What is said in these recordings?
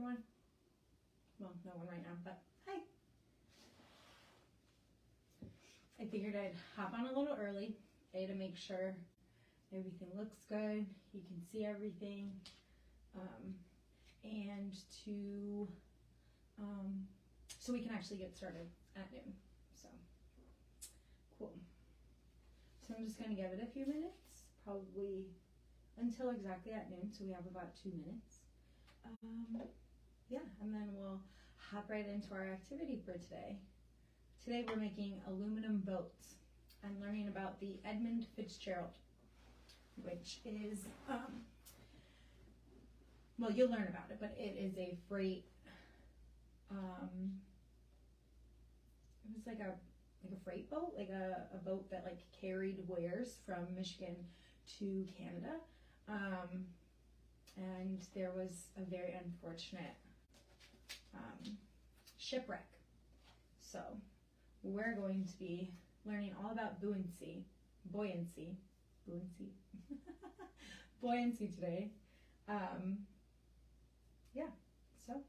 everyone? Well, no one right now, but hi. I figured I'd hop on a little early, A, to make sure everything looks good, you can see everything, and to, so we can actually get started at noon, so, cool. So I'm just gonna give it a few minutes, probably until exactly at noon, so we have about 2 minutes. Yeah, and then we'll hop right into our activity for today. Today we're making aluminum boats and learning about the Edmund Fitzgerald, which is, well, you'll learn about it, but it is a freight, it was like a freight boat, like a boat that like carried wares from Michigan to Canada. And there was a very unfortunate shipwreck. So we're going to be learning all about buoyancy today. Yeah, so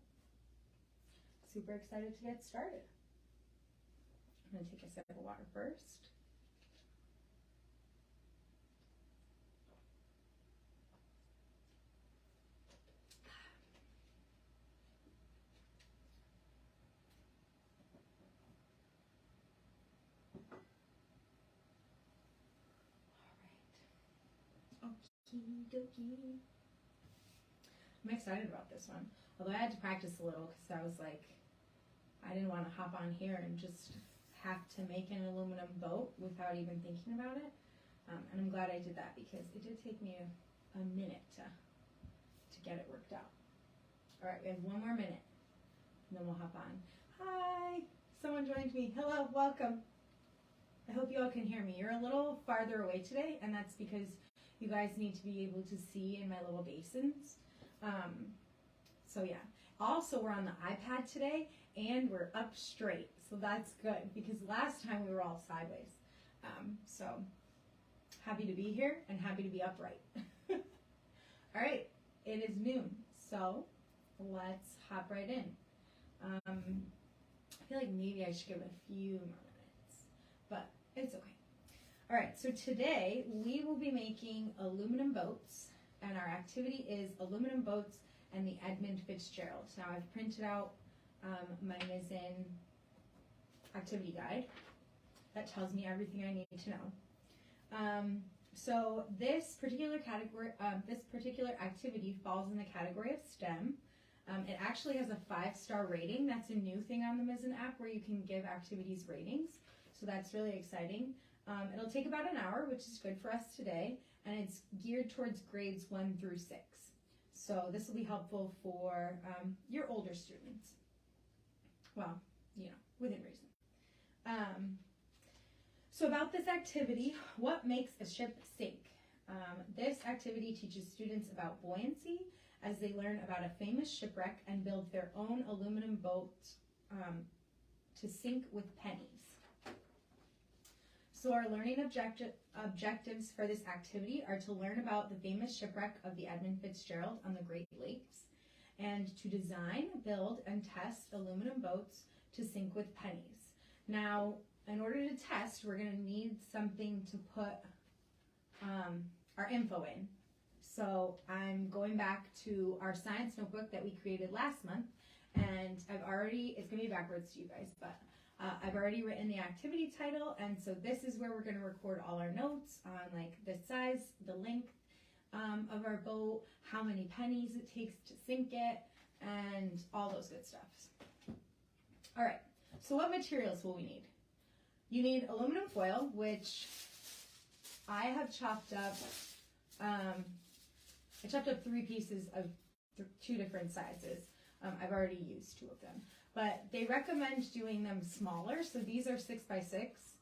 super excited to get started. I'm gonna take a sip of water first. Okie dokie. I'm excited about this one. Although I had to practice a little because I was like, I didn't want to hop on here and just have to make an aluminum boat without even thinking about it. And I'm glad I did that because it did take me a minute to get it worked out. All right, we have 1 more minute and then we'll hop on. Hi, someone joined me. Hello, welcome. I hope you all can hear me. You're a little farther away today, and that's because you guys need to be able to see in my little basins. So yeah. Also, we're on the iPad today, and we're up straight, so that's good because last time we were all sideways. So happy to be here and happy to be upright. All right, it is noon, so let's hop right in. I feel like maybe I should give it a few more minutes, but it's okay. All right, so today we will be making aluminum boats, and our activity is aluminum boats and the Edmund Fitzgerald. Now I've printed out my Mizzen activity guide that tells me everything I need to know. So this particular category, this particular activity falls in the category of STEM. It actually has a 5-star rating. That's a new thing on the Mizzen app where you can give activities ratings. So that's really exciting. It'll take about an hour, which is good for us today, and it's geared towards grades 1 through 6. So this will be helpful for your older students. Well, you know, within reason. So about this activity, what makes a ship sink? This activity teaches students about buoyancy as they learn about a famous shipwreck and build their own aluminum boat to sink with pennies. So our learning objectives for this activity are to learn about the famous shipwreck of the Edmund Fitzgerald on the Great Lakes and to design, build, and test aluminum boats to sink with pennies. Now, in order to test, we're going to need something to put our info in. So I'm going back to our science notebook that we created last month, and it's going to be backwards to you guys, but I've already written the activity title, and so this is where we're going to record all our notes on like the size, the length of our boat, how many pennies it takes to sink it, and all those good stuffs. All right, so what materials will we need? You need aluminum foil, which I have chopped up. I chopped up 3 pieces of 2 different sizes. I've already used 2 of them. But they recommend doing them smaller, so these are 6 by 6.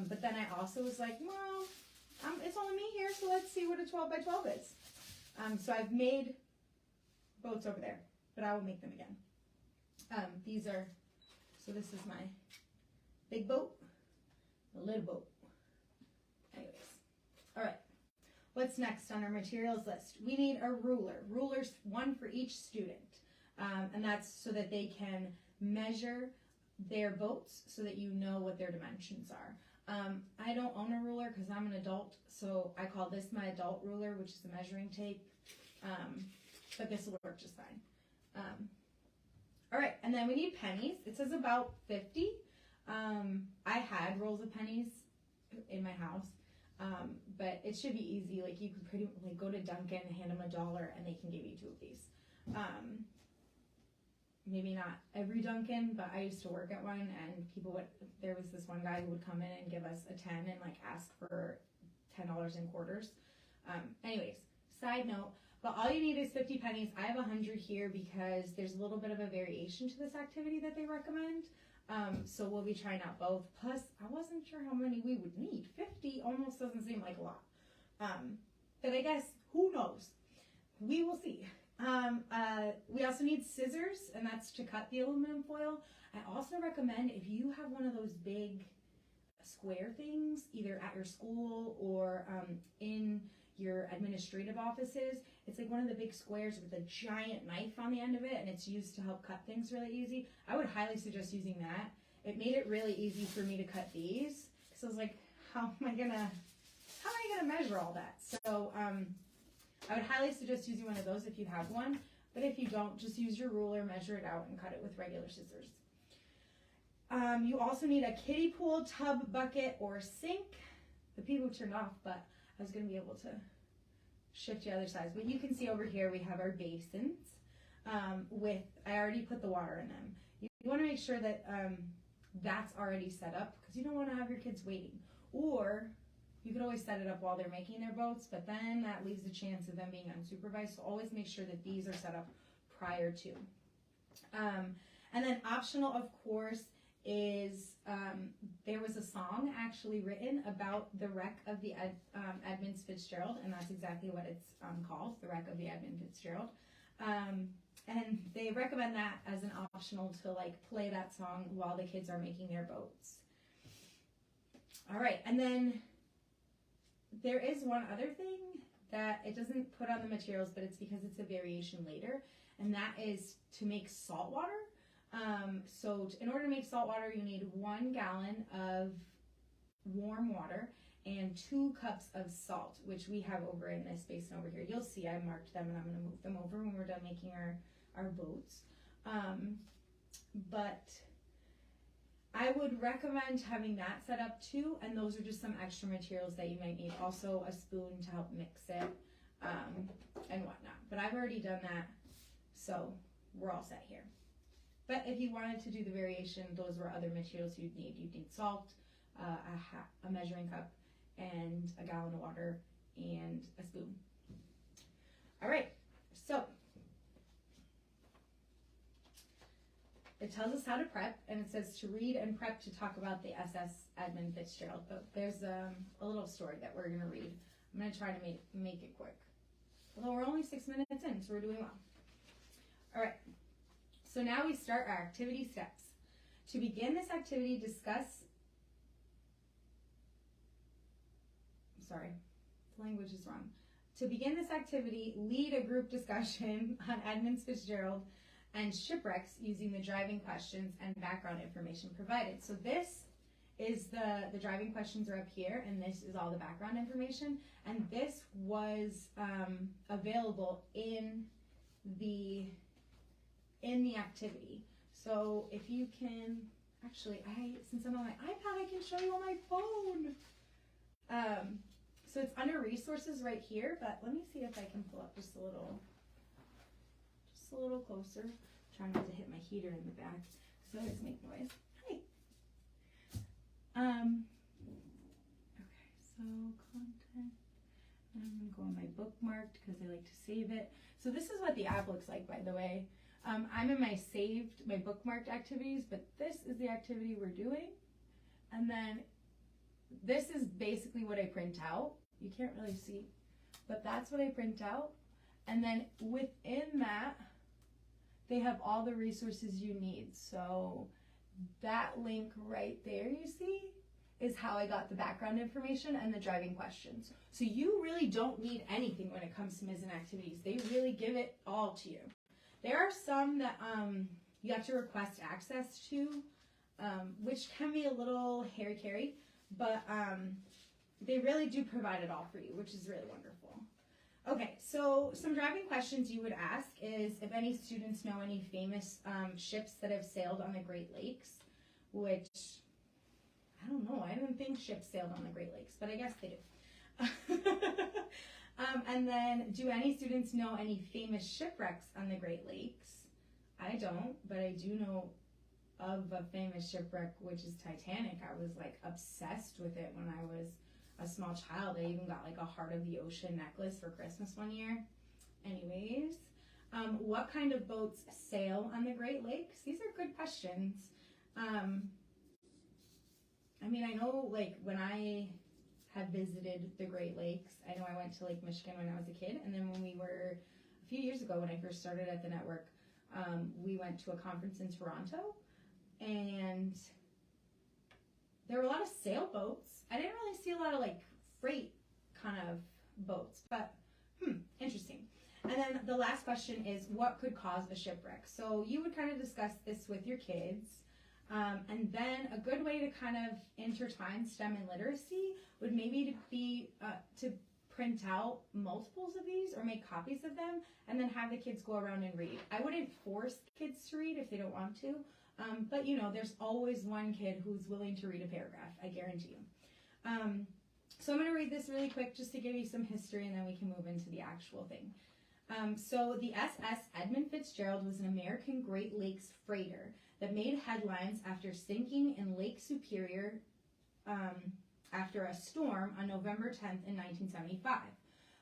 But then I also was like, well, it's only me here, so let's see what a 12 by 12 is. So I've made boats over there, but I will make them again. So this is my big boat, the little boat. Anyways, all right. What's next on our materials list? We need a ruler. Rulers, 1 for each student. And that's so that they can measure their boats so that you know what their dimensions are. I don't own a ruler because I'm an adult, so I call this my adult ruler, which is a measuring tape. But this will work just fine. All right, and then we need pennies. It says about 50. I had rolls of pennies in my house, but it should be easy. Like you could pretty like go to Dunkin' and hand them $1, and they can give you 2 of these. Maybe not every Dunkin', but I used to work at one, and there was this one guy who would come in and give us a 10 and like ask for $10 in quarters. Anyways, side note, but all you need is 50 pennies. I have 100 here because there's a little bit of a variation to this activity that they recommend. So we'll be trying out both. Plus, I wasn't sure how many we would need. 50 almost doesn't seem like a lot. But I guess, who knows? We will see. We also need scissors, and that's to cut the aluminum foil. I also recommend if you have one of those big square things, either at your school or in your administrative offices. It's like one of the big squares with a giant knife on the end of it, and it's used to help cut things really easy. I would highly suggest using that. It made it really easy for me to cut these, because I was like, how am I gonna measure all that? So I would highly suggest using one of those if you have one, but if you don't, just use your ruler, measure it out, and cut it with regular scissors. You also need a kiddie pool, tub, bucket, or sink. The people turned off, but I was going to be able to shift the other sides. But you can see over here we have our basins I already put the water in them. You want to make sure that that's already set up, because you don't want to have your kids waiting. Or you could always set it up while they're making their boats, but then that leaves a chance of them being unsupervised. So always make sure that these are set up prior to. And then optional, of course, is there was a song actually written about the wreck of the Edmund Fitzgerald, and that's exactly what it's called, the wreck of the Edmund Fitzgerald. And they recommend that as an optional to like play that song while the kids are making their boats. All right, and then there is one other thing that it doesn't put on the materials, but it's because it's a variation later, and that is to make salt water. So in order to make salt water, you need 1 gallon of warm water and 2 cups of salt, which we have over in this basin over here. You'll see I marked them, and I'm going to move them over when we're done making our boats. But I would recommend having that set up too, and those are just some extra materials that you might need. Also a spoon to help mix it and whatnot. But I've already done that, so we're all set here. But if you wanted to do the variation, those were other materials you'd need. You'd need salt, a measuring cup, and a gallon of water, and a spoon. All right, so it tells us how to prep, and it says to read and prep to talk about the SS Edmund Fitzgerald. But there's a little story that we're going to read. I'm going to try to make it quick. Although we're only 6 minutes in, so we're doing well. All right. So now we start our activity steps. To begin this activity, the language is wrong. To begin this activity, lead a group discussion on Edmund Fitzgerald and shipwrecks using the driving questions and background information provided. So this is the driving questions are up here, and this is all the background information. And this was available in the activity. So if you can, actually, since I'm on my iPad, I can show you on my phone. So it's under resources right here, but let me see if I can pull up just a little closer. Trying not to hit my heater in the back, because it always make noise. Hi. Okay, so content. I'm gonna go on my bookmarked because I like to save it. So this is what the app looks like, by the way. I'm in my bookmarked activities, but this is the activity we're doing. And then this is basically what I print out. You can't really see, but that's what I print out. And then within that, they have all the resources you need. So that link right there, you see, is how I got the background information and the driving questions. So you really don't need anything when it comes to Mizzen activities. They really give it all to you. There are some that you have to request access to, which can be a little hairy-carry, but they really do provide it all for you, which is really wonderful. Okay, so some driving questions you would ask is if any students know any famous ships that have sailed on the Great Lakes, which, I don't know, I didn't think ships sailed on the Great Lakes, but I guess they do. And then, do any students know any famous shipwrecks on the Great Lakes? I don't, but I do know of a famous shipwreck, which is Titanic. I was like obsessed with it when I was a small child. I even got like a Heart of the Ocean necklace for Christmas one year. Anyways, what kind of boats sail on the Great Lakes? These are good questions. I mean, I know like when I have visited the Great Lakes, I know I went to Lake Michigan when I was a kid, and then when we were, a few years ago when I first started at the network, we went to a conference in Toronto, and there were a lot of sailboats. I didn't really see a lot of like freight kind of boats, but interesting. And then the last question is, what could cause a shipwreck? So you would kind of discuss this with your kids. And then a good way to kind of intertwine STEM and literacy would maybe be to print out multiples of these or make copies of them and then have the kids go around and read. I wouldn't force kids to read if they don't want to, but you know, there's always one kid who's willing to read a paragraph, I guarantee you. So I'm going to read this really quick just to give you some history and then we can move into the actual thing. So the SS Edmund Fitzgerald was an American Great Lakes freighter that made headlines after sinking in Lake Superior after a storm on November 10th in 1975,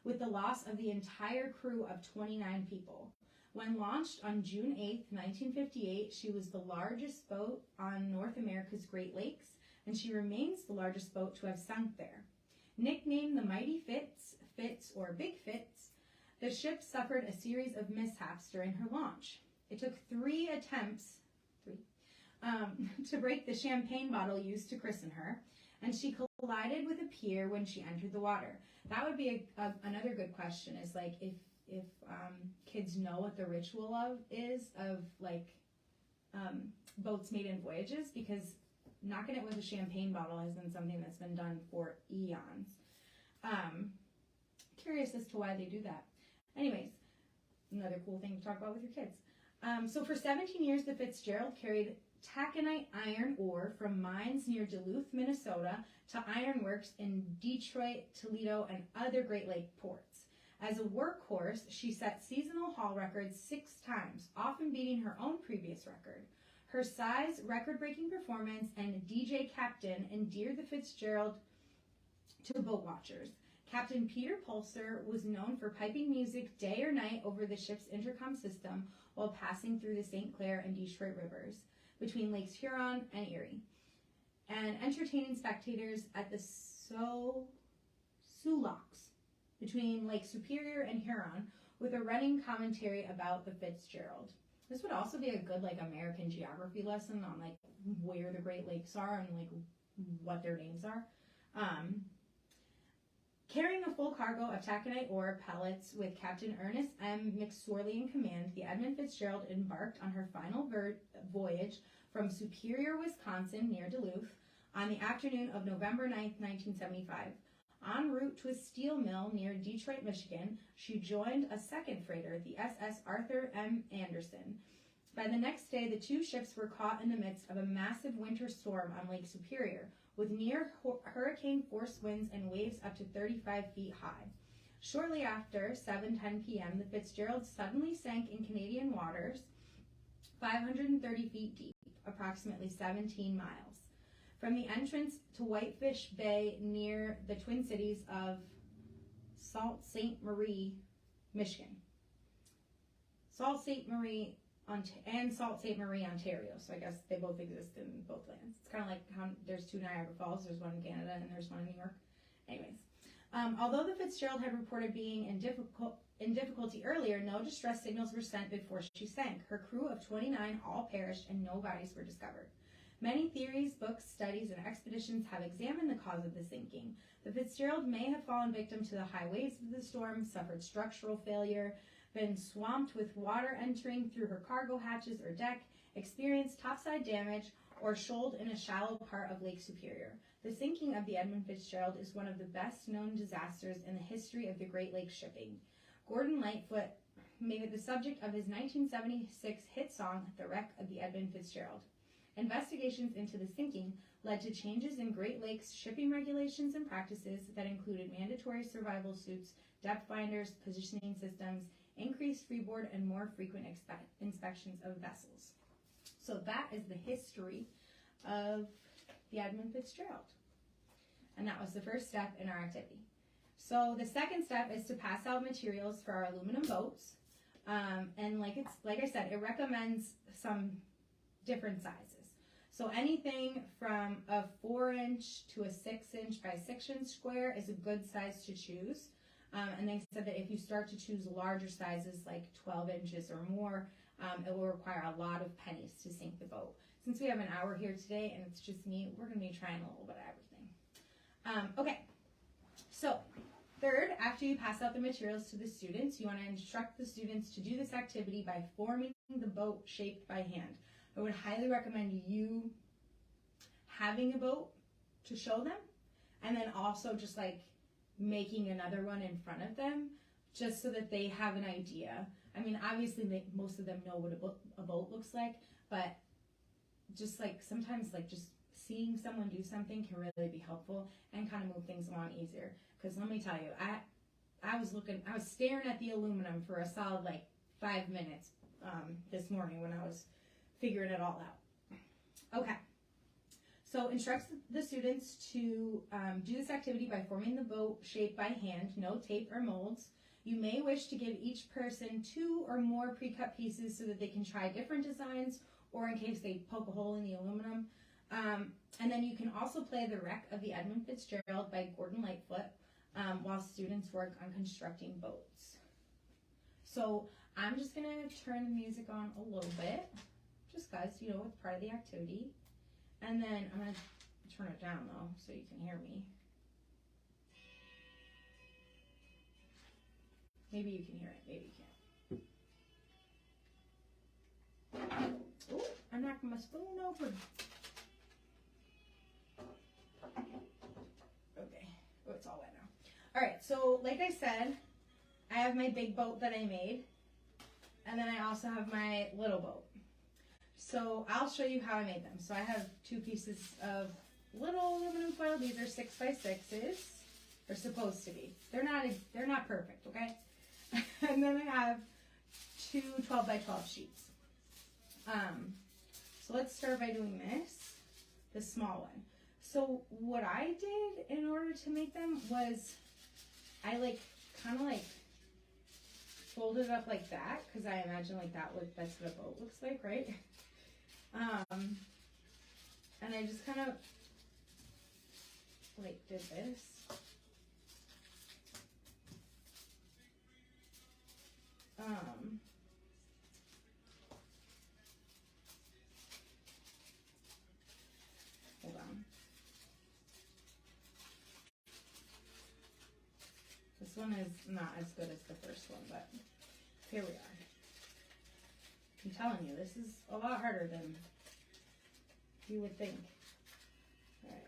with the loss of the entire crew of 29 people. When launched on June 8th, 1958, she was the largest boat on North America's Great Lakes, and she remains the largest boat to have sunk there. Nicknamed the Mighty Fitz or Big Fitz, the ship suffered a series of mishaps during her launch. It took 3 attempts to break the champagne bottle used to christen her, and she collided with a pier when she entered the water. That would be another good question, is like if kids know what the ritual is of boats made in voyages, because knocking it with a champagne bottle has been something that's been done for eons. Curious as to why they do that. Anyways, another cool thing to talk about with your kids. So for 17 years, the Fitzgerald carried taconite iron ore from mines near Duluth, Minnesota, to ironworks in Detroit, Toledo, and other Great Lake ports. As a workhorse, she set seasonal haul records 6 times, often beating her own previous record. Her size, record-breaking performance, and DJ captain endeared the Fitzgerald to boat watchers. Captain Peter Pulser was known for piping music day or night over the ship's intercom system while passing through the St. Clair and Detroit rivers between Lakes Huron and Erie, and entertaining spectators at the Sulaks between Lake Superior and Huron with a running commentary about the Fitzgerald. This would also be a good American geography lesson on where the Great Lakes are and what their names are. Carrying a full cargo of taconite ore pellets with Captain Ernest M. McSorley in command, the Edmund Fitzgerald embarked on her final voyage from Superior, Wisconsin, near Duluth, on the afternoon of November 9, 1975. En route to a steel mill near Detroit, Michigan, she joined a second freighter, the SS Arthur M. Anderson. By the next day, the 2 ships were caught in the midst of a massive winter storm on Lake Superior, with near hurricane force winds and waves up to 35 feet high. Shortly after 7:10 p.m., the Fitzgerald suddenly sank in Canadian waters, 530 feet deep, approximately 17 miles, from the entrance to Whitefish Bay near the Twin Cities of Sault Ste. Marie, Michigan. Sault Ste. Marie and Sault Ste. Marie, Ontario. So I guess they both exist in both lands. It's kind of like how there's 2 Niagara Falls. There's one in Canada and there's one in New York. Anyways, although the Fitzgerald had reported being in difficulty earlier, no distress signals were sent before she sank. Her crew of 29 all perished and no bodies were discovered. Many theories, books, studies, and expeditions have examined the cause of the sinking. The Fitzgerald may have fallen victim to the high waves of the storm, suffered structural failure, been swamped with water entering through her cargo hatches or deck, experienced topside damage, or shoaled in a shallow part of Lake Superior. The sinking of the Edmund Fitzgerald is one of the best known disasters in the history of the Great Lakes shipping. Gordon Lightfoot made it the subject of his 1976 hit song, The Wreck of the Edmund Fitzgerald. Investigations into the sinking led to changes in Great Lakes shipping regulations and practices that included mandatory survival suits, depth finders, positioning systems, increased freeboard, and more frequent inspections of vessels. So that is the history of the Edmund Fitzgerald. And that was the first step in our activity. So the second step is to pass out materials for our aluminum boats. And like I said, it recommends some different sizes. So anything from a 4-inch to a 6-inch by 6-inch square is a good size to choose. And they said that if you start to choose larger sizes, like 12 inches or more, it will require a lot of pennies to sink the boat. Since we have an hour here today and it's just me, we're going to be trying a little bit of everything. Okay, so third, after you pass out the materials to the students, you want to instruct the students to do this activity by forming the boat shaped by hand. I would highly recommend you having a boat to show them, and then also just like making another one in front of them, just so that they have an idea. I mean, obviously most of them know what a boat looks like, but just like sometimes like just seeing someone do something can really be helpful and kind of move things along easier. Because let me tell you, I was staring at the aluminum for a solid like 5 minutes this morning when I was figuring it all out. Okay, so instruct the students to do this activity by forming the boat shape by hand, no tape or molds. You may wish to give each person 2 or more pre-cut pieces so that they can try different designs, or in case they poke a hole in the aluminum. And then you can also play The Wreck of the Edmund Fitzgerald by Gordon Lightfoot while students work on constructing boats. So I'm just going to turn the music on a little bit, just because, you know, it's part of the activity. And then I'm going to turn it down, though, so you can hear me. Maybe you can hear it, maybe you can't. Oh, I'm knocking my spoon over. Okay, oh, it's all wet now. All right, so like I said, I have my big boat that I made, and then I also have my little boat. So I'll show you how I made them. So I have 2 pieces of little aluminum foil. These are 6x6s. They're supposed to be. They're not perfect, okay? And then I have 2 12x12 sheets. So let's start by doing the small one. So what I did in order to make them was I kind of fold it up like that, because I imagine that's what a boat looks like, right? And I just kind of did this. Hold on. This one is not as good as the first one, but here we are. I'm telling you, this is a lot harder than you would think. All right.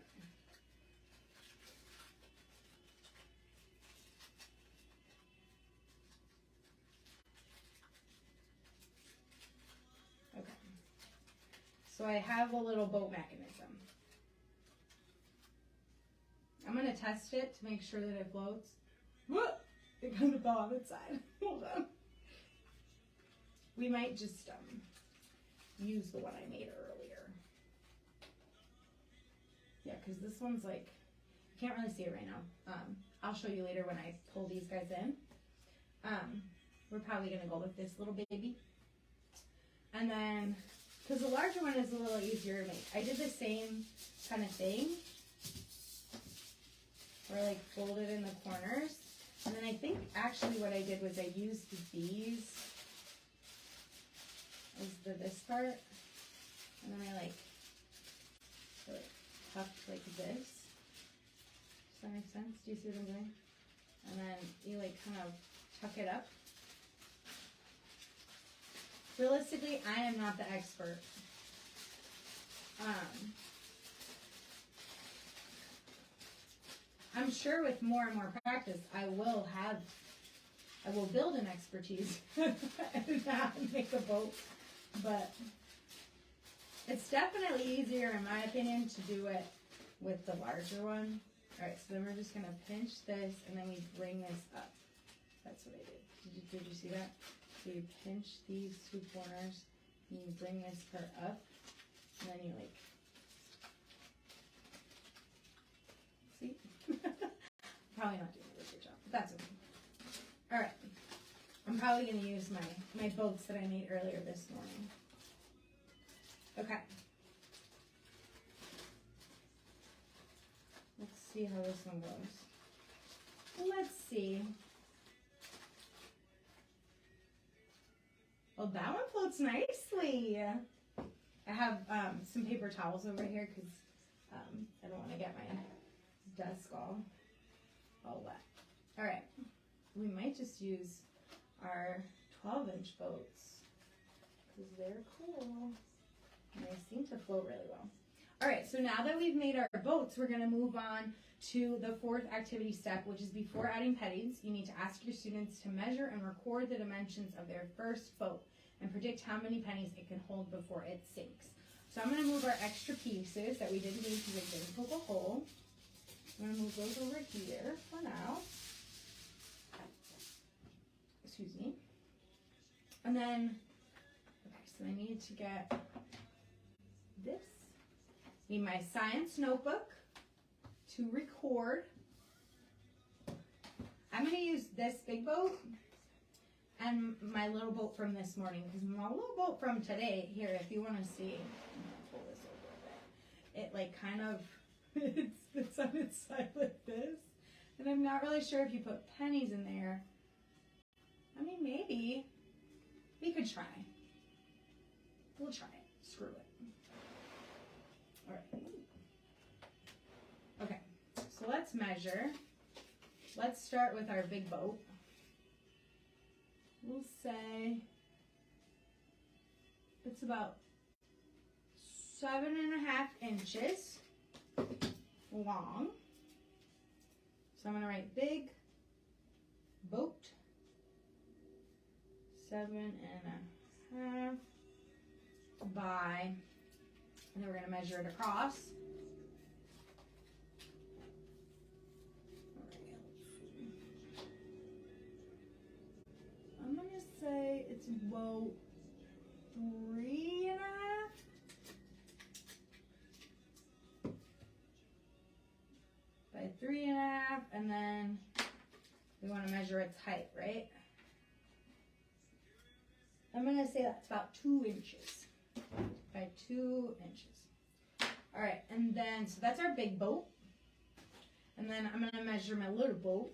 Okay. So I have a little boat mechanism. I'm going to test it to make sure that it floats. Whoop! It kind of fell on its side. Hold on. We might just use the one I made earlier. Yeah, because this one's you can't really see it right now. I'll show you later when I pull these guys in. We're probably going to go with this little baby. And then, because the larger one is a little easier to make, I did the same kind of thing. Where I folded in the corners. And then I think actually what I did was I used these as this part. And then I tucked like this. Does that make sense? Do you see what I'm doing? And then you kind of tuck it up realistically, I am not the expert. I'm sure with more and more practice, I will build an expertise and make a boat. But it's definitely easier, in my opinion, to do it with the larger one. All right, so then we're just gonna pinch this, and then we bring this up. That's what I did. Did you see that? So you pinch these two corners, and you bring this part up, and then you like, see? Probably not doing a really good job, but that's okay. All right, I'm probably gonna use my boats that I made earlier this morning. Okay. Let's see how this one goes. Let's see. Well, that one floats nicely. I have some paper towels over here because I don't want to get my desk all wet. All right. We might just use our 12-inch boats because they're cool. And they seem to float really well. All right, so now that we've made our boats, we're going to move on to the fourth activity step, which is before adding pennies, you need to ask your students to measure and record the dimensions of their first boat and predict how many pennies it can hold before it sinks. So I'm going to move our extra pieces that we didn't need because they didn't poke a hole. I'm going to move those over here for now. Excuse me. And then, okay, so I need to get this. Need my science notebook to record. I'm going to use this big boat and my little boat from this morning, because my little boat from today, here, if you want to see, I'm going to pull this over a bit. It like kind of, it's on its side like this. And I'm not really sure if you put pennies in there. I mean, maybe. We could try. We'll try it. Screw it. All right. Okay, so let's measure. Let's start with our big boat. We'll say it's about 7.5 inches long. So I'm going to write big boat, 7.5 by, and then we're going to measure it across. I'm going to say it's about 3.5 by 3.5, and then we want to measure its height, right? I'm going to say that's about 2 inches by 2 inches. All right, and then, so that's our big boat. And then I'm going to measure my little boat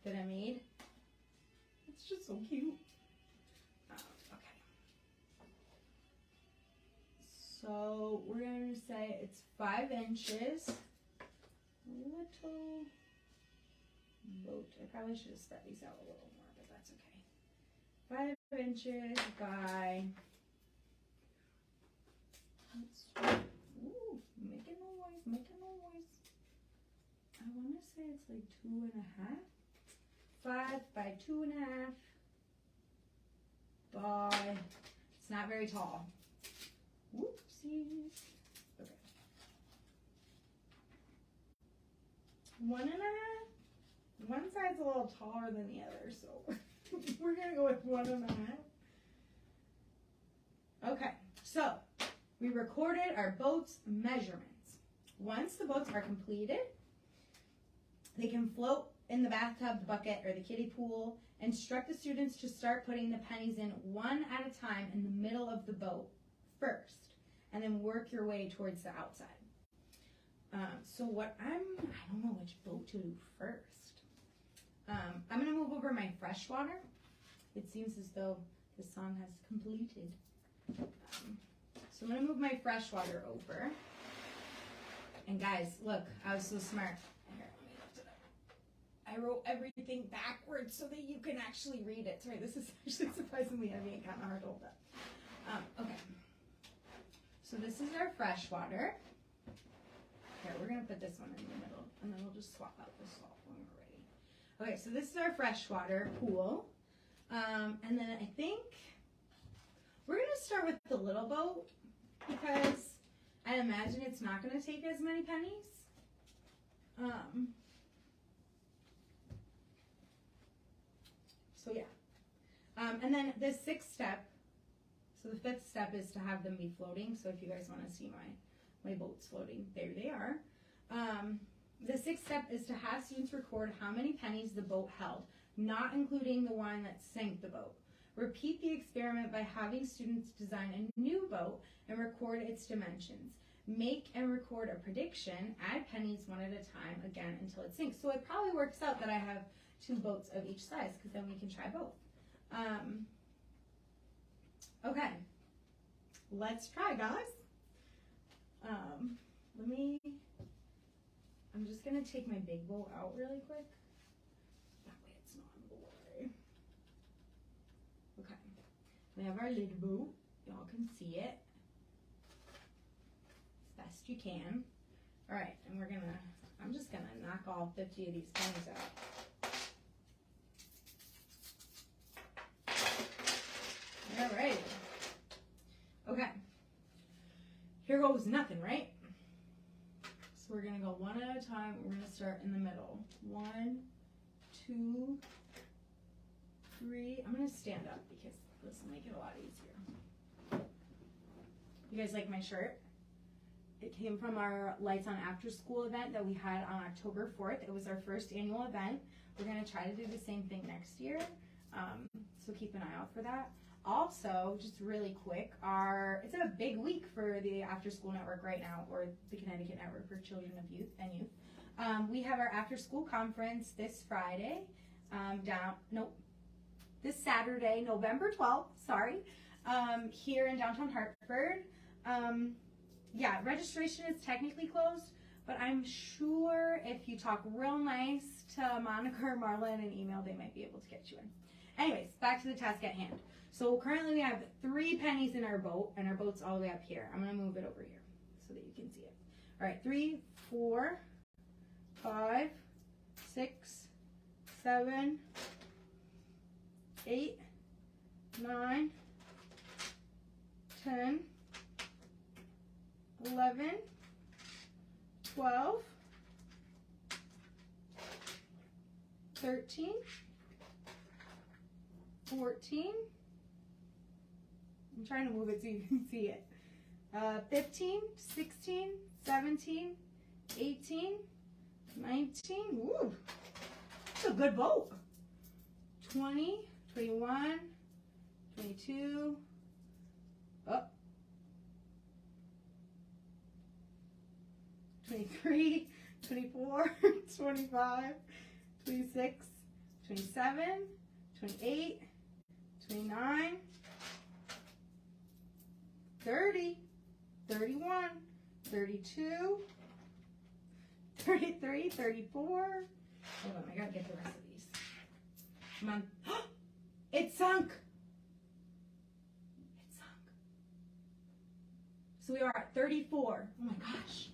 that I made. It's just so cute. Okay. So we're going to say it's 5 inches. Little boat. I probably should have spread these out a little more, but that's okay. 5 inches by, ooh, making noise, making noise. I want to say it's like 2.5. 5 by 2.5 by, it's not very tall. Whoopsies. Okay. 1.5. One side's a little taller than the other, so we're gonna go with 1.5. Okay, so we recorded our boat's measurements. Once the boats are completed, they can float in the bathtub, the bucket, or the kiddie pool. Instruct the students to start putting the pennies in one at a time in the middle of the boat first, and then work your way towards the outside. So what I don't know which boat to do first. I'm going to move over my freshwater. It seems as though the song has completed. So I'm going to move my freshwater over. And guys, look, I was so smart. Here, let me lift it up. I wrote everything backwards so that you can actually read it. Sorry, this is actually surprisingly heavy and kind of hard to hold up. Okay. So this is our fresh water. Here, we're gonna put this one in the middle, and then we'll just swap out the salt when we're ready. Okay, so this is our freshwater pool. And then I think we're gonna start with the little boat because I imagine it's not gonna take as many pennies. So yeah. And then the sixth step, so the fifth step is to have them be floating. So if you guys wanna see my boats floating, there they are. The sixth step is to have students record how many pennies the boat held, not including the one that sank the boat. Repeat the experiment by having students design a new boat and record its dimensions. Make and record a prediction, add pennies one at a time, again, until it sinks. So it probably works out that I have 2 boats of each size, because then we can try both. Okay, let's try, guys. I'm just gonna take my big boat out really quick. That way it's not in the way. Okay, we have our little boat. Y'all can see it as best you can. All right, and I'm just gonna knock all 50 of these pennies out. All right. Okay. Here goes nothing, right? So we're gonna go one at a time. We're gonna start in the middle. 1, 2, 3. I'm gonna stand up because this will make it a lot easier. You guys like my shirt? It came from our Lights On After School event that we had on October 4th. It was our first annual event. We're gonna try to do the same thing next year. So keep an eye out for that. Also, just really quick, it's a big week for the After School Network right now, or the Connecticut Network for Children of Youth and Youth. We have our After School Conference this Friday, this Saturday, November 12th, here in downtown Hartford. Yeah, registration is technically closed, but I'm sure if you talk real nice to Monica or Marla in an email, they might be able to get you in. Anyways, back to the task at hand. So currently we have 3 pennies in our boat, and our boat's all the way up here. I'm gonna move it over here so that you can see it. All right, 3, 4, 5, 6, 7, 8, 9, 10, 11, 12, 13, 14, I'm trying to move it so you can see it, 15, 16, 17, 18, 19, woo, that's a good boat, 20, 21, 22, oh, 23, 24, 25, 26, 27, 28, 29, 30, 31, 32, 33, 34. Hold on, I gotta get the rest of these. Come on. It sunk! It sunk. So we are at 34. Oh my gosh.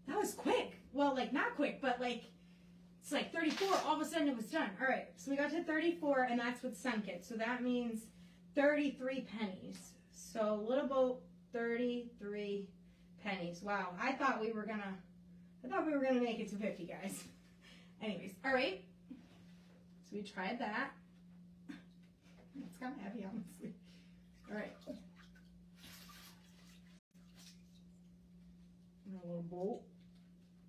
That was quick. Well, like not quick, but like it's like 34. All of a sudden it was done. All right, so we got to 34, and that's what sunk it. So that means 33 pennies. So little boat, 33 pennies. Wow, I thought we were gonna make it to 50, guys. Anyways, all right. So we tried that. It's kind of heavy, honestly. All right. And a little boat.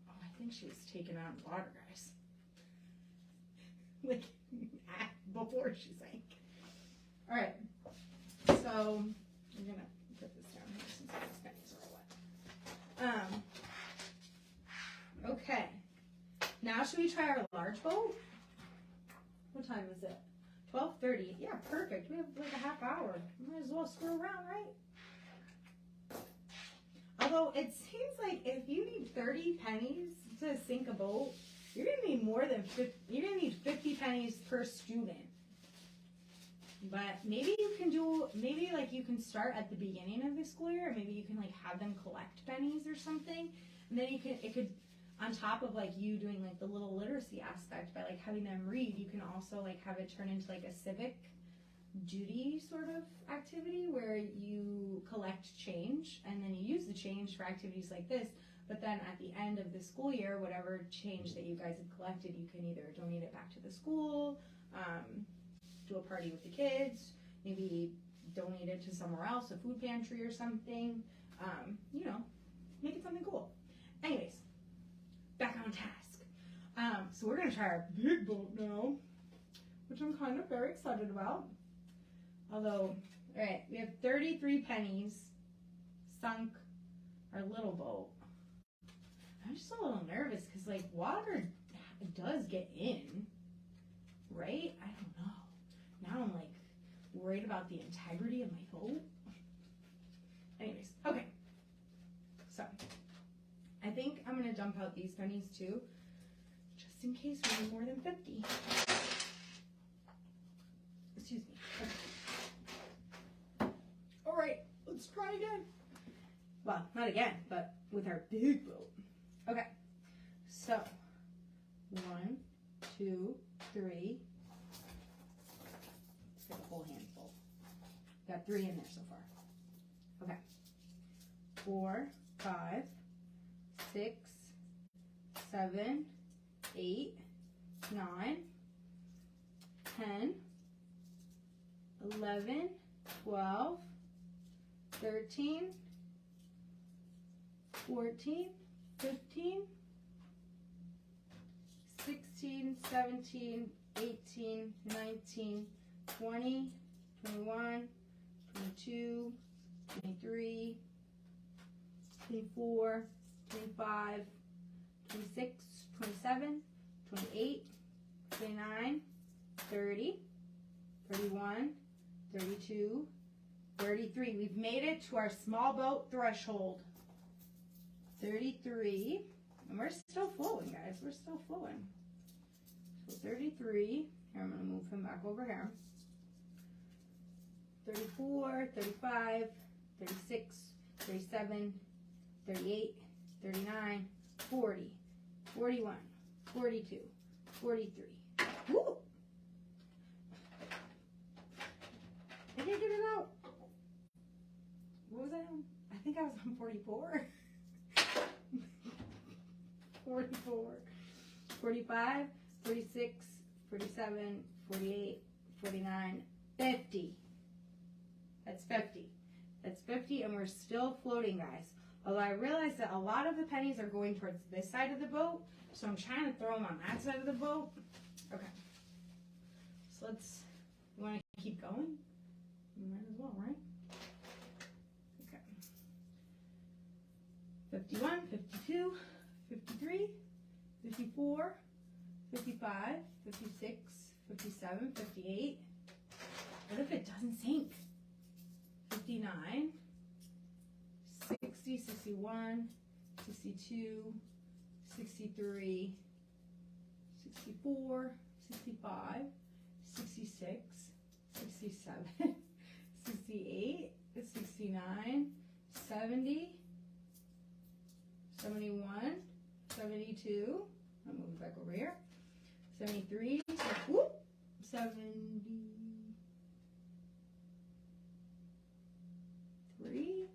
Oh, I think she was taken out in water, guys. Like before she sank. All right. So I'm gonna put this down here since these pennies are wet. Okay. Now should we try our large boat? What time is it? 12:30. Yeah, perfect. We have like a half hour. Might as well screw around, right? Although it seems like if you need 30 pennies to sink a boat, you're gonna need more than 50. You're gonna need 50 pennies per student. But maybe you can do, maybe like you can start at the beginning of the school year, or maybe you can like have them collect pennies or something. And then it could, on top of like you doing like the little literacy aspect by like having them read, you can also like have it turn into like a civic duty sort of activity where you collect change and then you use the change for activities like this. But then at the end of the school year, whatever change that you guys have collected, you can either donate it back to the school, do a party with the kids, maybe donate it to somewhere else, a food pantry or something, you know, make it something cool. Anyways, back on task. So we're gonna try our big boat now, which I'm kind of very excited about. Although, all right, we have 33 pennies sunk our little boat. I'm just a little nervous because like water does get in, right? I don't know. Now I'm like worried about the integrity of my boat. Anyways, okay. So I think I'm gonna dump out these pennies too, just in case we need more than 50. Excuse me. Okay. All right, let's try again. Well, not again, but with our big boat. Okay, so 1, 2, 3. Let's get a whole handful. Got 3 in there so far. Okay. 4, 5, 6, 7, 8, 9, 10, 11, 12, 13, 14, 15, 16, 17, 18, 19, 20, 21, 22, 23, 24, 25, 26, 27, 28, 29, 30, 31, 32, 33. We've made it to our small boat threshold. 33, and we're still flowing, guys. We're still flowing. So 33, here I'm going to move him back over here. 34, 35, 36, 37, 38, 39, 40, 41, 42, 43. Woo! I can't get it out. What was I on? I think I was on 44. 44, 45, 46, 47, 48, 49, 50. That's 50. That's 50, and we're still floating, guys. Although I realize that a lot of the pennies are going towards this side of the boat, so I'm trying to throw them on that side of the boat. Okay. So you want to keep going? You might as well, right? Okay. 51, 52, 53, 54, 55, 56, 57, 58. What if it doesn't sink? 59, 60, 61, 62, 63, 64, 65, 66, 67, 68, 69, 70, 71, 72, I'll move it back over here, 73, whoop, 73,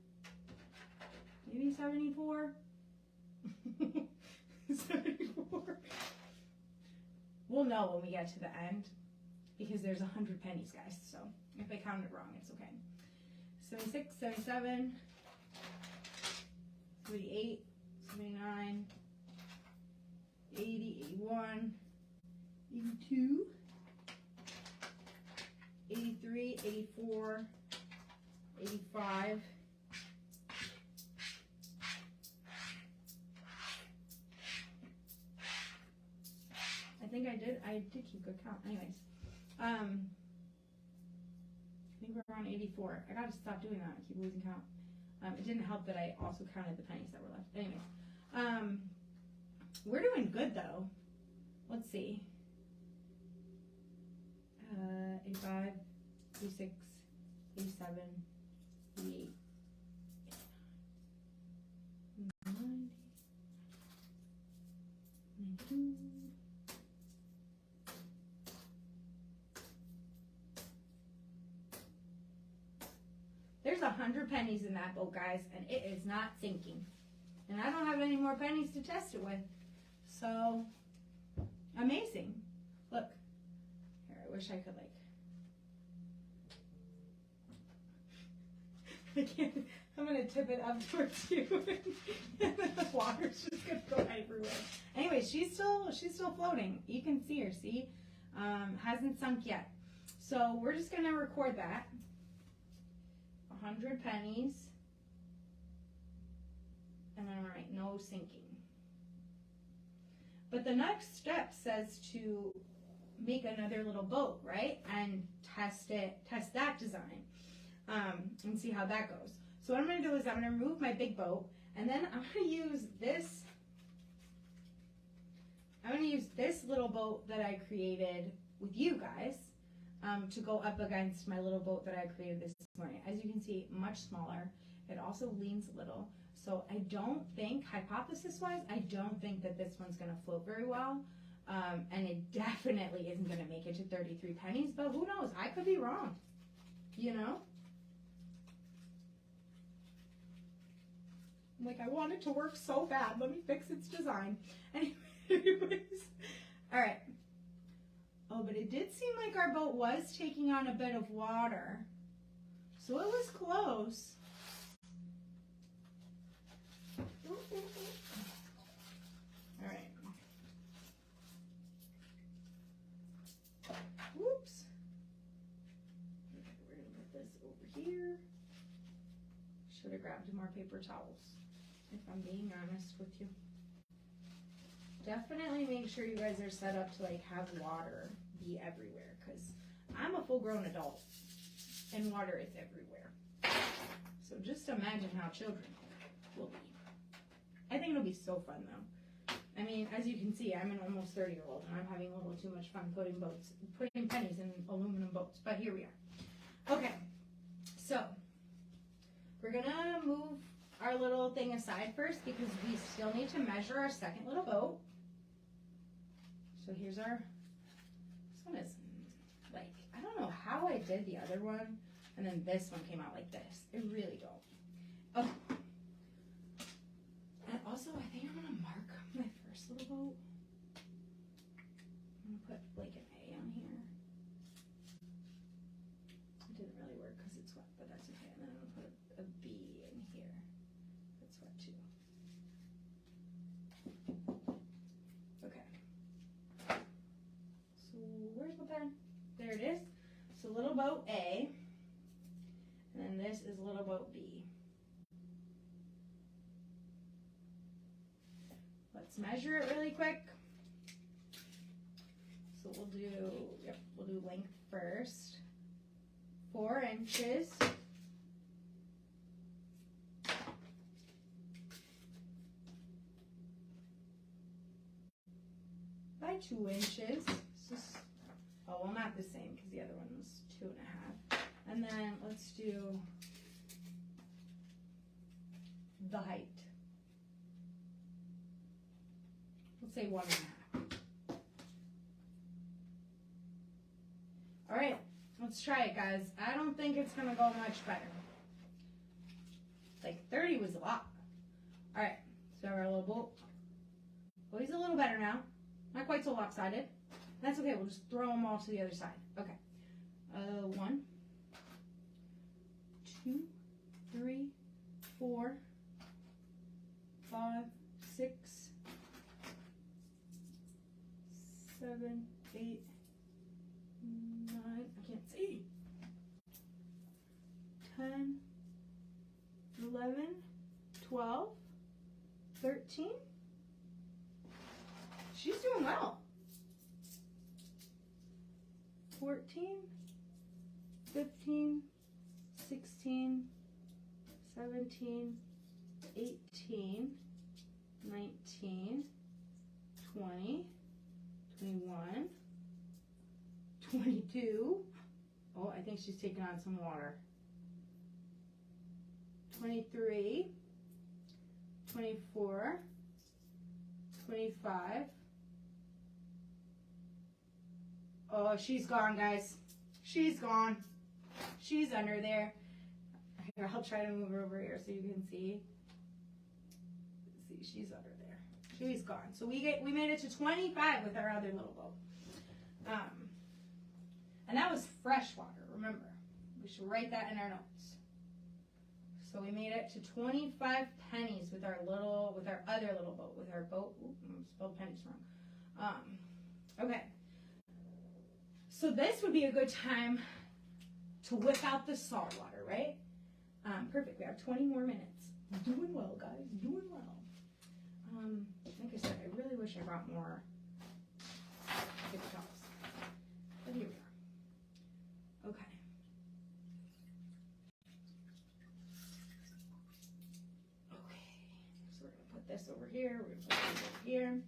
maybe 74, 74. We'll know when we get to the end because there's 100 pennies, guys, so if I counted wrong, it's okay. 76, 77, 78, 79, 80, 81, 82, 83, 84, 85, I did keep good count. Anyways, I think we're on 84. I gotta stop doing that. I keep losing count. It didn't help that I also counted the pennies that were left. Anyways, we're doing good though. Let's see. 85, 86, 87, 88, 90, 92. There's 100 pennies in that boat, guys, and it is not sinking. And I don't have any more pennies to test it with. So, amazing. Look. Here, I wish I could, like... I can't... I'm going to tip it up towards you. And then the water's just going to go everywhere. Anyway, she's still floating. You can see her, see? Hasn't sunk yet. So, we're just going to record that. 100 pennies. And then I'm going to write no sinking. But the next step says to make another little boat, right? And test that design, and see how that goes. So what I'm going to do is I'm going to remove my big boat, and then I'm going to use this. I'm going to use this little boat that I created with you guys to go up against my little boat that I created this morning. As you can see, much smaller. It also leans a little. So I don't think, hypothesis-wise, I don't think that this one's going to float very well. And it definitely isn't going to make it to 33 pennies, but who knows? I could be wrong, you know? I'm like, I want it to work so bad. Let me fix its design. Anyways, all right. Oh, but it did seem like our boat was taking on a bit of water. So it was close. All right. Whoops. Okay, we're going to put this over here. Should have grabbed more paper towels, if I'm being honest with you. Definitely make sure you guys are set up to like have water be everywhere, because I'm a full-grown adult and water is everywhere. So just imagine how children will be. I think it'll be so fun though. I mean, as you can see, I'm an almost 30-year-old and I'm having a little too much fun putting pennies in aluminum boats, but here we are. Okay, so we're gonna move our little thing aside first because we still need to measure our second little boat. So here's our, this one is like, I don't know how I did the other one and then this one came out like this. I really don't. Oh. And also, I think I'm gonna mark my first little boat. I'm gonna put like an A on here. It didn't really work because it's wet, but that's okay. And then I'm gonna put a B in here. That's wet too. Okay. So where's my pen? There it is. So little boat A, and then this is little boat B. Let's measure it really quick. So we'll do length first. 4 inches. By 2 inches. Oh, well, not the same because the other one was 2.5. And then let's do the height. Let's say 1.5. All right, let's try it, guys. I don't think it's gonna go much better. Like 30 was a lot. All right, so our little boat. Oh, he's a little better now. Not quite so lopsided. That's okay. We'll just throw them all to the other side. Okay. 1, 2, 3, 4, 5, 6, 7, 8, 9, I can't see. 10, 11, 12, 13. She's doing well. 14, 15, 16, 17, 18, 19, 20, 21, 22, Oh, I think she's taking on some water. 23, 24, 25. Oh, she's gone, guys. She's gone. She's under there. Here, I'll try to move her over here so you can see. See, she's under there. She's gone. So we made it to 25 with our other little boat. And that was fresh water, remember. We should write that in our notes. So we made it to 25 pennies with our other little boat, with our boat. Ooh, I spelled pennies wrong. Okay. So this would be a good time to whip out the salt water, right? Perfect. We have 20 more minutes. Doing well, guys. Doing well. Like I said, I really wish I brought more paper towels. But here we are. Okay. So we're going to put this over here. We're going to put this over here.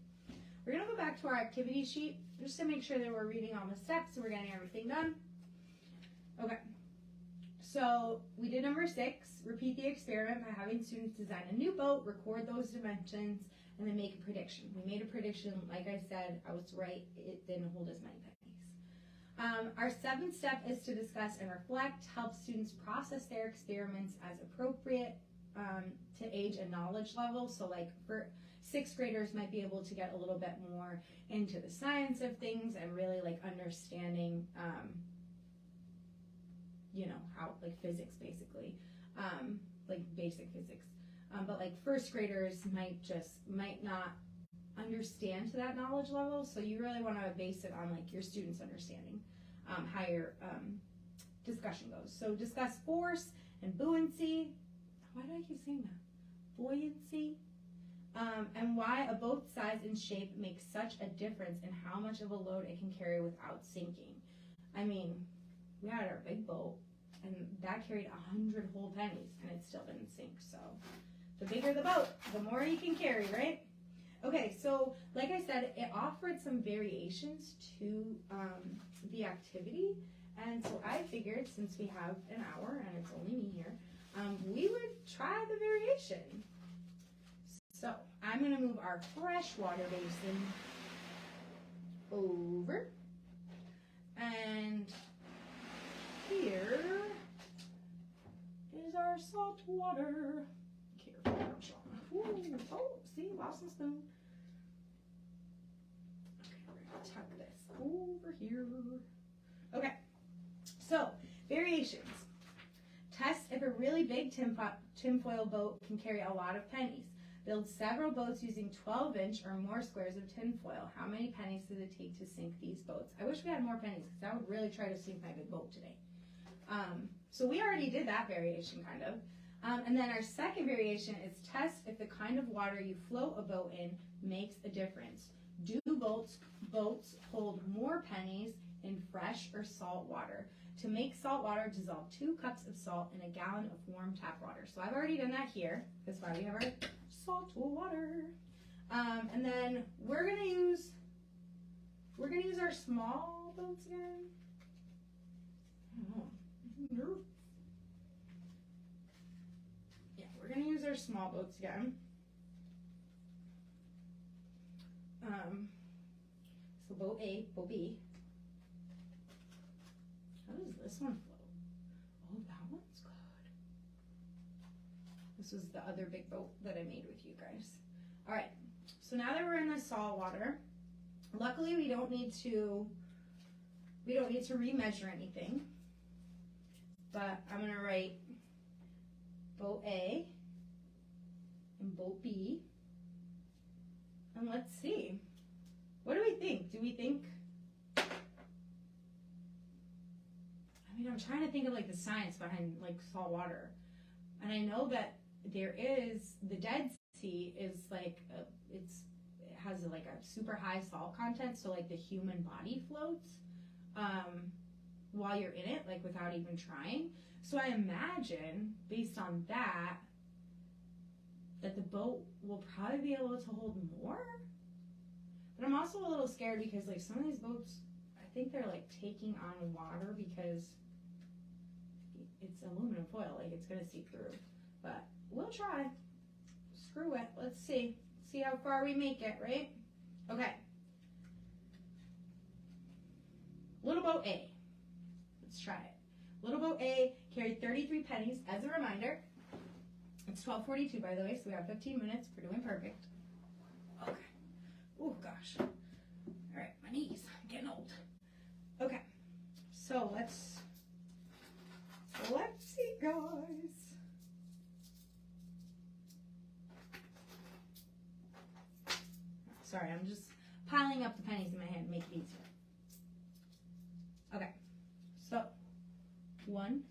We're going to go back to our activity sheet just to make sure that we're reading all the steps and we're getting everything done. Okay. So we did number 6, repeat the experiment by having students design a new boat, record those dimensions, and then make a prediction. We made a prediction, like I said, I was right, it didn't hold as many pennies. Our 7th step is to discuss and reflect, help students process their experiments as appropriate to age and knowledge level. So like for 6th graders might be able to get a little bit more into the science of things and really like understanding how like physics basically, like basic physics. But like 1st graders might not understand to that knowledge level. So you really want to base it on like your students' understanding, how your discussion goes. So discuss force and buoyancy. Why do I keep saying that? Buoyancy. And why a boat's size and shape makes such a difference in how much of a load it can carry without sinking. I mean, we had our big boat, and that carried 100 whole pennies, and it still didn't sink. So the bigger the boat, the more you can carry, right? Okay, so like I said, it offered some variations to the activity, and so I figured since we have an hour and it's only me here, we would try the variation. So I'm going to move our freshwater basin over, and here is our salt water. Careful, Shawna. Ooh, oh, see, lost some spoon. Okay, we're going to tuck this over here. Okay, so variations. Test if a really big tinfoil boat can carry a lot of pennies. Build several boats using 12-inch or more squares of tinfoil. How many pennies does it take to sink these boats? I wish we had more pennies because I would really try to sink my big boat today. So we already did that variation kind of. And then our second variation is test if the kind of water you float a boat in makes a difference. Do boats hold more pennies in fresh or salt water? To make salt water, dissolve 2 cups of salt in a gallon of warm tap water. So I've already done that here. That's why we have our salt water. And then we're gonna use our small boats again. I don't know. Yeah, we're gonna use our small boats again. So boat A, boat B. How does this one float? Oh, that one's good. This was the other big boat that I made with you guys. All right, so now that we're in the salt water, luckily we don't need to remeasure anything, but I'm gonna write boat A and boat B, and let's see. What do we think? Do we think, I mean, I'm trying to think of like the science behind like salt water. And I know that there is, the Dead Sea is like, it has like a super high salt content. So like the human body floats while you're in it, like without even trying. So I imagine based on that the boat will probably be able to hold more. But I'm also a little scared because like some of these boats, I think they're like taking on water because it's aluminum foil, like it's gonna seep through. But we'll try. Screw it. Let's see. See how far we make it, right? Okay. Little boat A. Let's try it. Little boat A carried 33 pennies as a reminder. It's 12:42, by the way, so we have 15 minutes. We're doing perfect. Okay. Oh, gosh. All right, my knees. I'm getting old. Okay. So let's see, guys. Sorry, I'm just piling up the pennies in my hand to make it easier. Okay. So 1,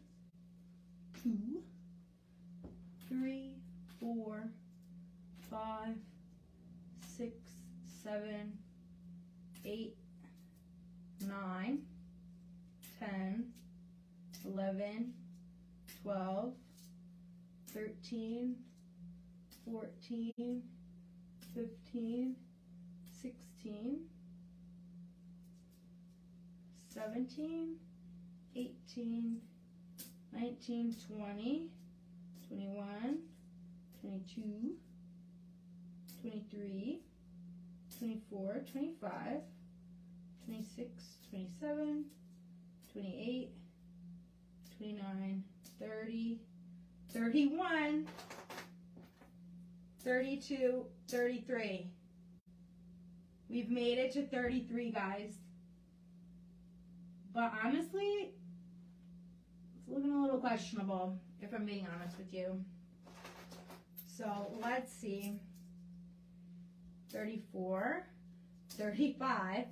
2, 3, 4, 5, 6, 7, 8, 9, 10, 11, 12, 13, 14, 15, 16, 17, 18, 19, 20, 21, 22, 23, 24, 25, 26, 27, 28, 29, 30, 31, 32, 33. We've made it to 33, guys. But honestly, it's looking a little questionable, if I'm being honest with you. So let's see. 34, 35,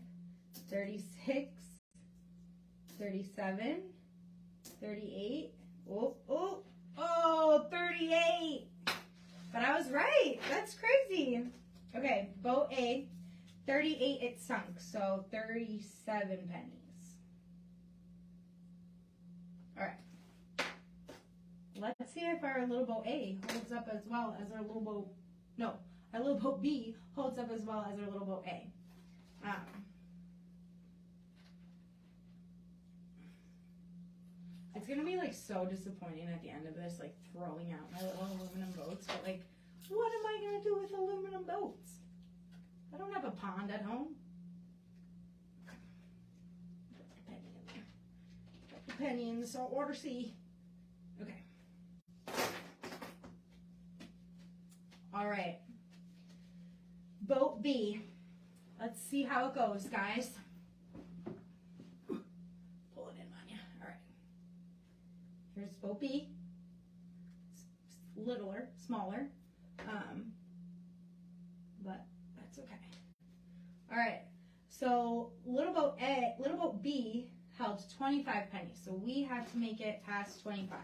36, 37, 38. Oh, 38. But I was right. That's crazy. Okay, boat A, 38 it sunk, so 37 pennies. All right. Let's see if our little boat A holds up as well as our little boat, no, our little boat B holds up as well as our little boat A. It's gonna be like so disappointing at the end of this, like throwing out my little aluminum boats, but like, what am I gonna do with aluminum boats? I don't have a pond at home. Put the penny in there. Put the penny in the saltwater sea. Okay. All right. Boat B. Let's see how it goes, guys. Pull it in on you. All right. Here's boat B. It's littler, smaller, but that's okay. All right. So little boat B held 25 pennies. So we have to make it past 25.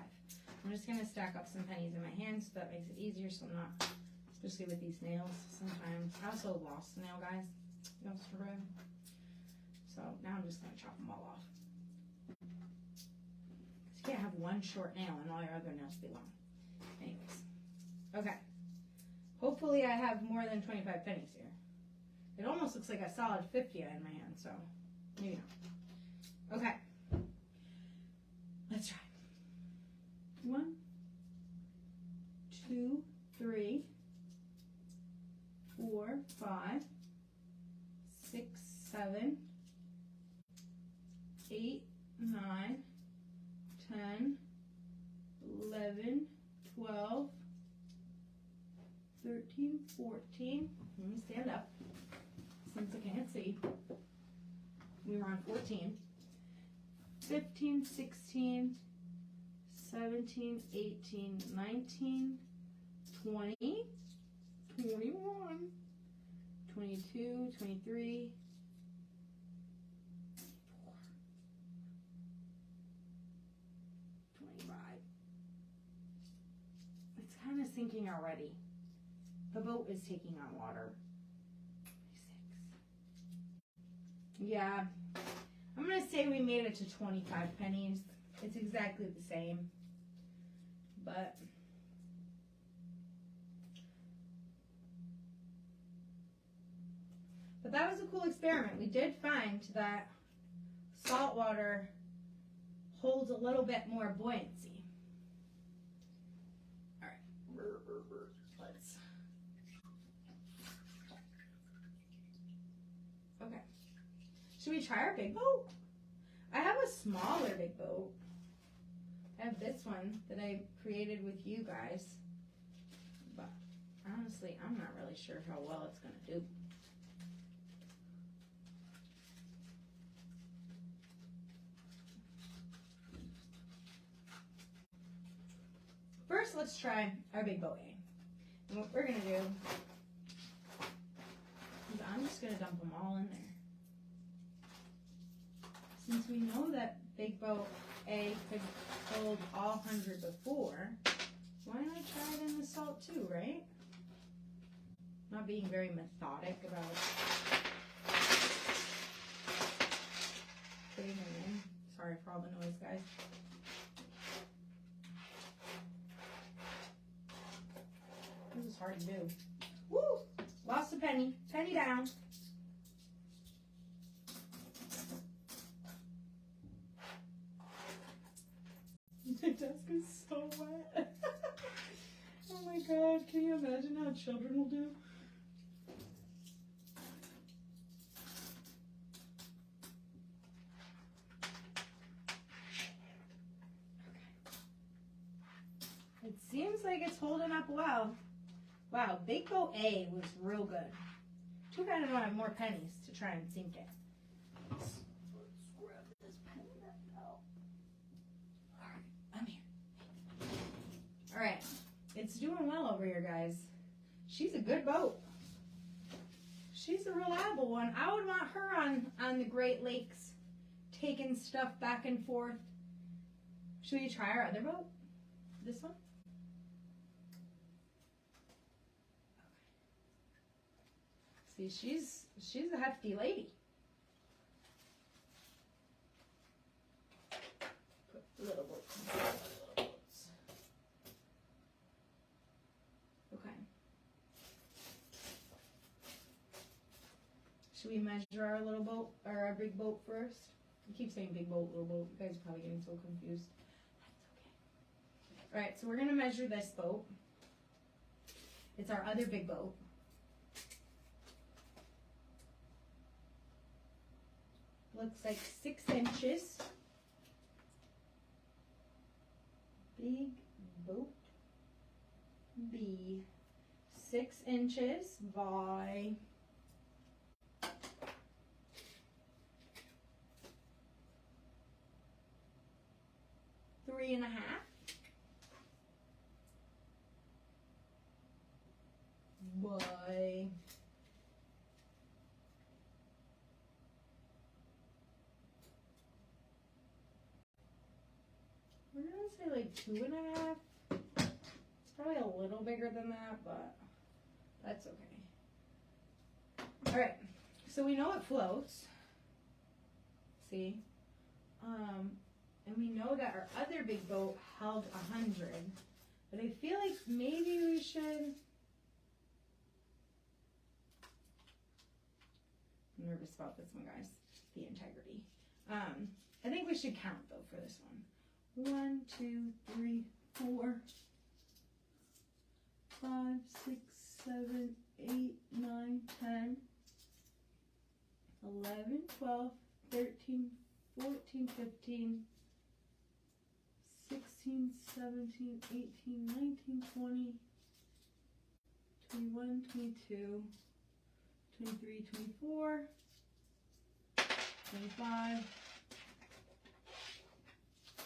I'm just gonna stack up some pennies in my hand so that makes it easier. So I'm not, especially with these nails. Sometimes I also lost a nail, guys. Yesterday. So now I'm just gonna chop them all off. You can't have one short nail and all your other nails be long. Anyways. Okay. Hopefully I have more than 25 pennies here. It almost looks like a solid 50 in my hand, so maybe not. Okay. Let's try. 1, 2, 3, 4, 5, 6, 7, 8, 9, 10, 11, 12, 13, 14. Let me stand up since I can't see. We were on 14. 15, 16, 17, 18, 19, 20, 21, 22, 23, 25. It's kind of sinking already. The boat is taking on water. 26. Yeah, I'm going to say we made it to 25 pennies. It's exactly the same. But that was a cool experiment. We did find that salt water holds a little bit more buoyancy. Should we try our big boat? I have a smaller big boat. I have this one that I created with you guys. But honestly, I'm not really sure how well it's going to do. First, let's try our big boat A. And what we're going to do is I'm just going to dump them all in there. Since we know that big boat A could hold all 100 before, why not try it in the salt too, right? Not being very methodic about putting them in. Sorry for all the noise, guys. This is hard to do. Woo! Lost a penny. Penny down. My desk is so wet. Oh my god, can you imagine how children will do? Okay. It seems like it's holding up well. Wow, Big Boat A was real good. Too bad I don't have more pennies to try and sink it. Let's grab this penny out. Alright, I'm here. Alright, it's doing well over here, guys. She's a good boat. She's a reliable one. I would want her on the Great Lakes, taking stuff back and forth. Should we try our other boat? This one? See, she's a hefty lady. Put little boats inside our little boats. Okay. Should we measure our little boat or our big boat first? I keep saying big boat, little boat. You guys are probably getting so confused. That's okay. All right, so we're gonna measure this boat. It's our other big boat. Looks like 6 inches. Big boat B. 6 inches by 3.5. By we're gonna say like 2.5. It's probably a little bigger than that, but that's okay. All right, so we know it floats. See, and we know that our other big boat held 100, but I feel like maybe we should. I'm nervous about this one, guys. The integrity. I think we should count though for this one. 1, 2, 3, 4, 5, 6, 7, 8, 9, 10, 11, 12, 13, 14, 15, 16, 17, 18, 19, 20, 21, 22, 23, 24, 25,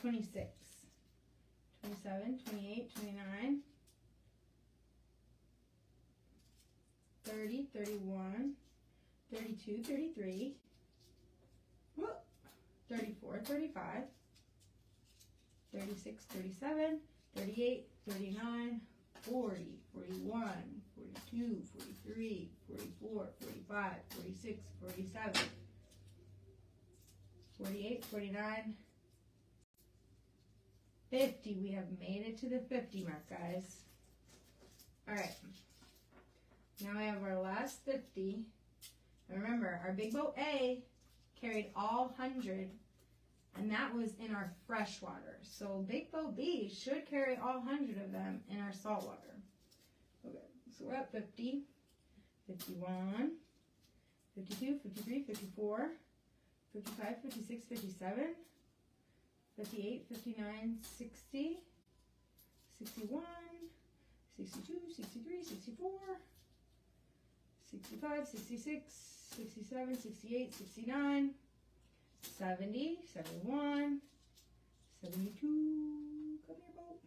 26, 27, 28, 29, 30, 31, 32, 33, 34, 35, 36, 37, 38, 39, 40, 41, 42, 43, 44, 45, 46, 47, 48, 49, 50. We have made it to the 50 mark, guys. All right. Now we have our last 50. And remember, our big boat A carried all 100, and that was in our freshwater. So big boat B should carry all 100 of them in our saltwater. Okay, so we're at 50, 51, 52, 53, 54, 55, 56, 57, 58, 59, 60, 61, 62, 63, 64, 65, 66, 67, 68, 69, 70, 71, 72, come here, boat,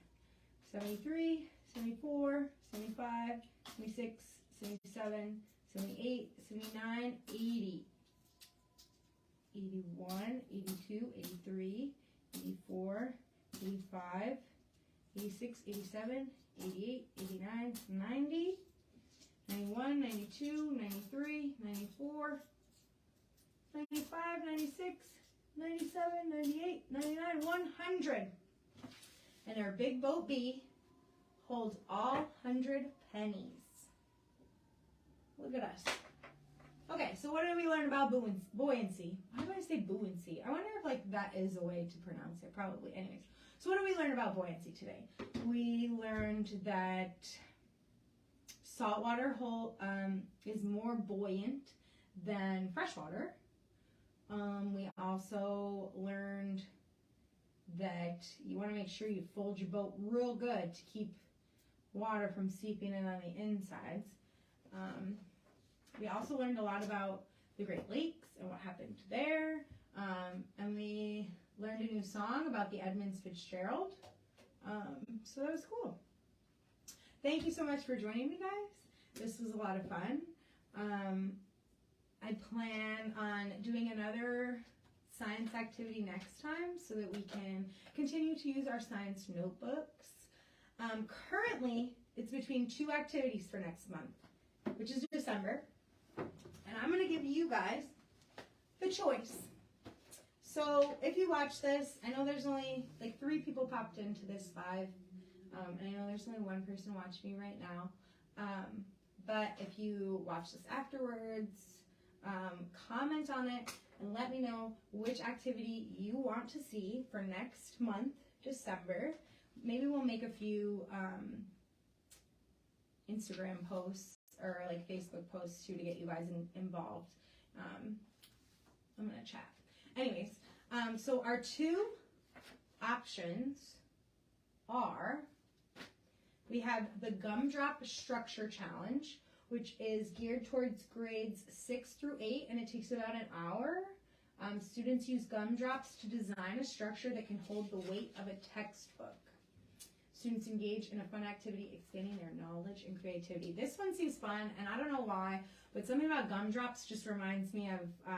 73, 74, 75, 76, 77, 78, 79, 80, 81, 82, 83, 84, 85, 86, 87, 88, 89, 90, 91, 92, 93, 94, 95, 96, 97, 98, 99, 100. And our big boat B holds all 100 pennies. Look at us. Okay, so what did we learn about buoyancy? Why do I say buoyancy? I wonder if like that is a way to pronounce it. Probably. Anyways, so what did we learn about buoyancy today? We learned that saltwater is more buoyant than freshwater. We also learned that you want to make sure you fold your boat real good to keep water from seeping in on the insides. We also learned a lot about the Great Lakes and what happened there. And we learned a new song about the Edmunds Fitzgerald. So that was cool. Thank you so much for joining me, guys. This was a lot of fun. I plan on doing another science activity next time so that we can continue to use our science notebooks. Currently, it's between 2 activities for next month, which is December. And I'm going to give you guys the choice. So if you watch this, I know there's only like 3 people popped into this live. And I know there's only 1 person watching me right now. But if you watch this afterwards, comment on it and let me know which activity you want to see for next month, December. Maybe we'll make a few Instagram posts or like Facebook posts too to get you guys involved. I'm gonna chat. Anyways, so our 2 options are, we have the Gumdrop Structure Challenge, which is geared towards grades 6 through 8, and it takes about an hour. Students use gumdrops to design a structure that can hold the weight of a textbook. Students engage in a fun activity, expanding their knowledge and creativity. This one seems fun, and I don't know why, but something about gumdrops just reminds me of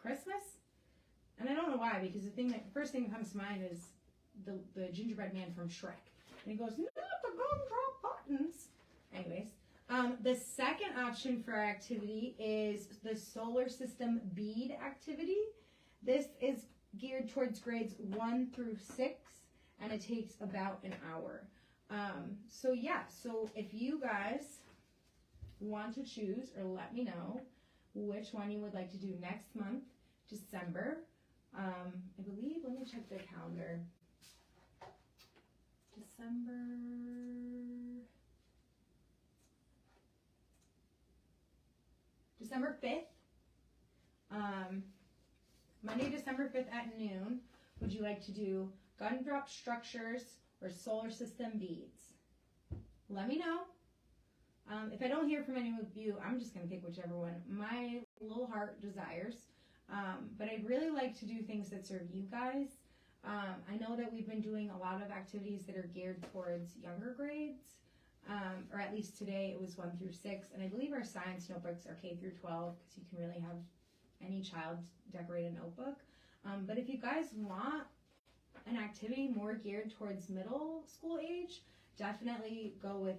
Christmas. And I don't know why, because the first thing that comes to mind is the gingerbread man from Shrek. And he goes, not the gumdrop buttons. Anyways, the second option for our activity is the solar system bead activity. This is geared towards grades 1 through 6, and it takes about an hour. So if you guys want to choose, or let me know which one you would like to do next month, December. I believe, let me check the calendar. December 5th. Monday, December 5th at noon. Would you like to do gumdrop structures or solar system beads? Let me know. If I don't hear from any of you, I'm just going to pick whichever one my little heart desires. But I'd really like to do things that serve you guys. I know that we've been doing a lot of activities that are geared towards younger grades, or at least today it was 1 through 6, and I believe our science notebooks are K through 12 because you can really have any child decorate a notebook. But if you guys want an activity more geared towards middle school age, definitely go with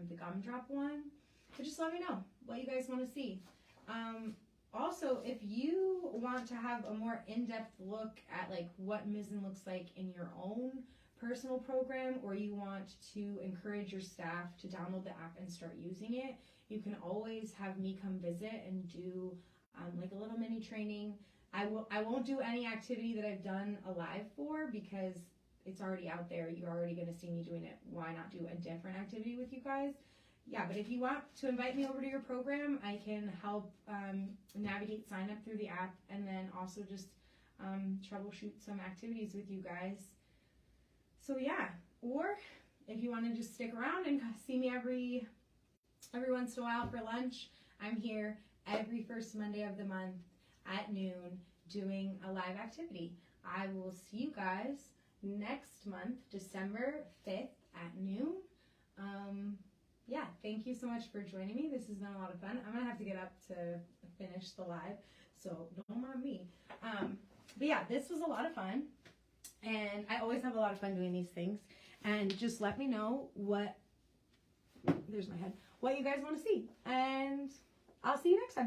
the gumdrop one. But just let me know what you guys want to see. Also, if you want to have a more in-depth look at like what Mizzen looks like in your own personal program, or you want to encourage your staff to download the app and start using it, you can always have me come visit and do like a little mini training. I won't do any activity that I've done a live for because it's already out there. You're already going to see me doing it. Why not do a different activity with you guys? yeah, but if you want to invite me over to your program, I can help navigate sign up through the app, and then also just troubleshoot some activities with you guys. So yeah, or if you want to just stick around and see me every once in a while for lunch, I'm here every first Monday of the month at noon doing a live activity. I will see you guys next month, December 5th at noon. Yeah, thank you so much for joining me. This has been a lot of fun. I'm going to have to get up to finish the live, so don't mind me. But yeah, this was a lot of fun, and I always have a lot of fun doing these things. And just let me know what you guys want to see, and I'll see you next time.